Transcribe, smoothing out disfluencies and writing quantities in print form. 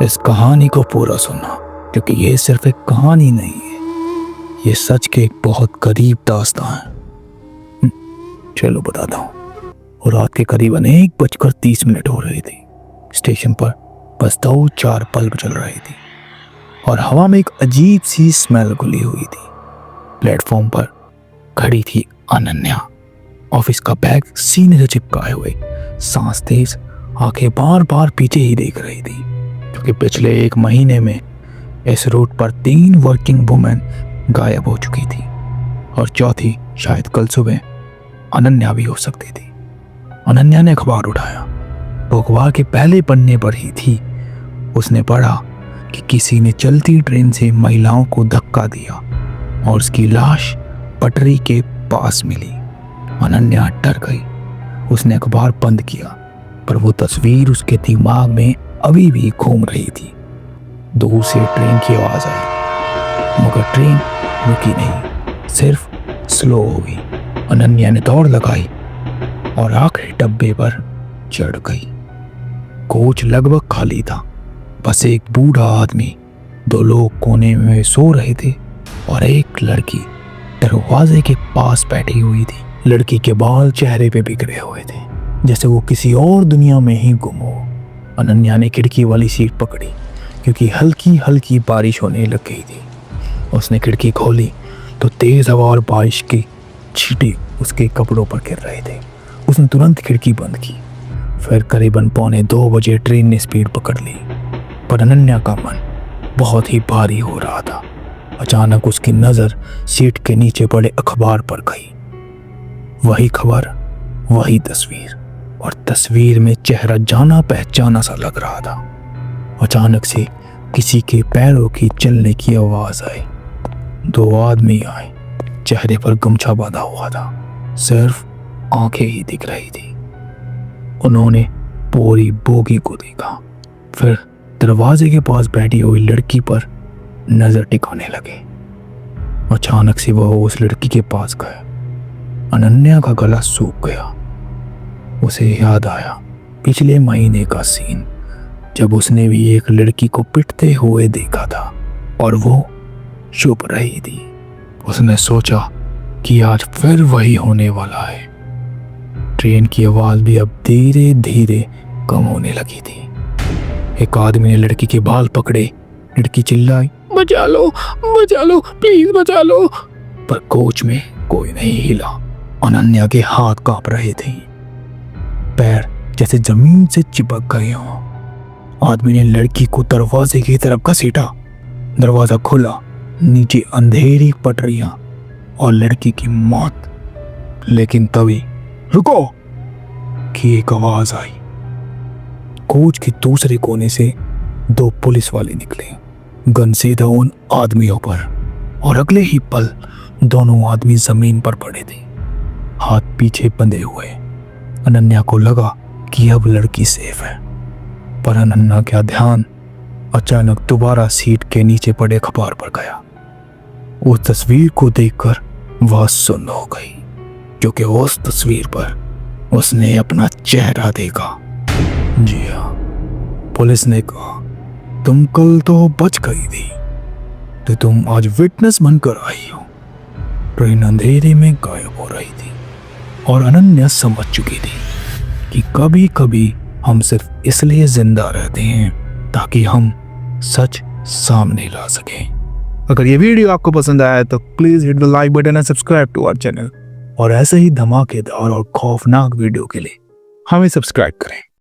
इस कहानी को पूरा सुनना, क्योंकि ये सिर्फ एक कहानी नहीं है, ये सच के एक बहुत करीब दास्तान है। चलो बताता हूँ। और रात के करीबन 1:30 हो रही थी। स्टेशन पर बस 2-4 बल्ब जल रही थी और हवा में एक अजीब सी स्मेल घुली हुई थी। प्लेटफॉर्म पर खड़ी थी अनन्या, ऑफिस का बैग सीने से चिपकाए हुए, सांस तेज, आंखें बार बार पीछे ही देख रही थी, क्योंकि पिछले 1 महीने में इस रूट पर 3 वर्किंग वुमेन गायब हो चुकी थी और चौथी शायद कल सुबह अनन्या भी हो सकती थी। अनन्या ने अखबार उठाया। वो अखबार के पहले पन्ने पर ही थी। उसने पढ़ा कि किसी ने चलती ट्रेन से महिलाओं को धक्का दिया और उसकी लाश पटरी के पास मिली। अनन्या डर गई। उसने अखबार बंद किया, पर वो तस्वीर उसके दिमाग में अभी भी घूम रही थी। दूर से ट्रेन की आवाज आई, मगर ट्रेन रुकी नहीं, सिर्फ स्लो हो गई। अनन्या ने दौड़ लगाई और आखिरी डब्बे पर चढ़ गई। कोच लगभग खाली था। बस एक बूढ़ा आदमी, 2 लोग कोने में सो रहे थे और एक लड़की दरवाजे के पास बैठी हुई थी। लड़की के बाल चेहरे पे बिखरे हुए थे, जैसे वो किसी और दुनिया में ही गुम हो। अनन्या ने खिड़की वाली सीट पकड़ी, क्योंकि हल्की हल्की बारिश होने लग गई थी। उसने खिड़की खोली तो तेज हवा और बारिश के छींटे उसके कपड़ों पर गिर रहे थे। उसने तुरंत खिड़की बंद की। फिर करीबन 1:45 बजे ट्रेन ने स्पीड पकड़ ली, पर अनन्या का मन बहुत ही भारी हो रहा था। अचानक उसकी नजर सीट के नीचे पड़े अखबार पर गई। वही खबर, वही तस्वीर, और तस्वीर में चेहरा जाना पहचाना सा लग रहा था। अचानक से किसी के पैरों की चलने की आवाज आई। 2 आदमी आए, चेहरे पर गमछा बांधा हुआ था, सिर्फ आंखें ही दिख रही थी। उन्होंने पूरी बोगी को देखा, फिर दरवाजे के पास बैठी हुई लड़की पर नजर टिकाने लगे। अचानक से वह उस लड़की के पास गए। अनन्या का गला सूख गया। उसे याद आया पिछले महीने का सीन, जब उसने भी एक लड़की को पिटते हुए देखा था और वो चुप रही थी। उसने सोचा कि आज फिर वही होने वाला है। ट्रेन की आवाज भी अब धीरे धीरे कम होने लगी थी। एक आदमी ने लड़की के बाल पकड़े। लड़की चिल्लाई, बचा लो, प्लीज बचा लो। पर कोच में कोई नहीं हिला। अनन्या के हाथ कांप रहे थे, पैर जैसे जमीन से चिपक गए हों। आदमी ने लड़की को दरवाजे की तरफ घसीटा। दरवाजा खुला, नीचे अंधेरी पटरियां और लड़की की मौत। लेकिन तभी रुको की एक आवाज आई। कोच के दूसरे कोने से 2 पुलिस वाले निकले, गन सीधा उन आदमियों पर, और अगले ही पल दोनों आदमी जमीन पर पड़े थे, हाथ पीछे बंधे हुए। अनन्या को लगा कि अब लड़की सेफ है, पर अनन्या का ध्यान अचानक दोबारा सीट के नीचे पड़े अखबार पर गया। उस तस्वीर को देखकर वह सुन्न हो गई, क्योंकि उस तस्वीर पर उसने अपना चेहरा देखा। जी हाँ, पुलिस ने कहा, तुम कल तो बच गई थी, तो तुम आज विटनेस बनकर आई हो। ट्रेन अंधेरे में गायब हो रही थी और अनन्या समझ चुकी थी कि कभी कभी हम सिर्फ इसलिए जिंदा रहते हैं ताकि हम सच सामने ला सकें। अगर ये वीडियो आपको पसंद आया तो please hit the like button and subscribe to our channel, और ऐसे ही धमाकेदार और खौफनाक वीडियो के लिए हमें सब्सक्राइब करें।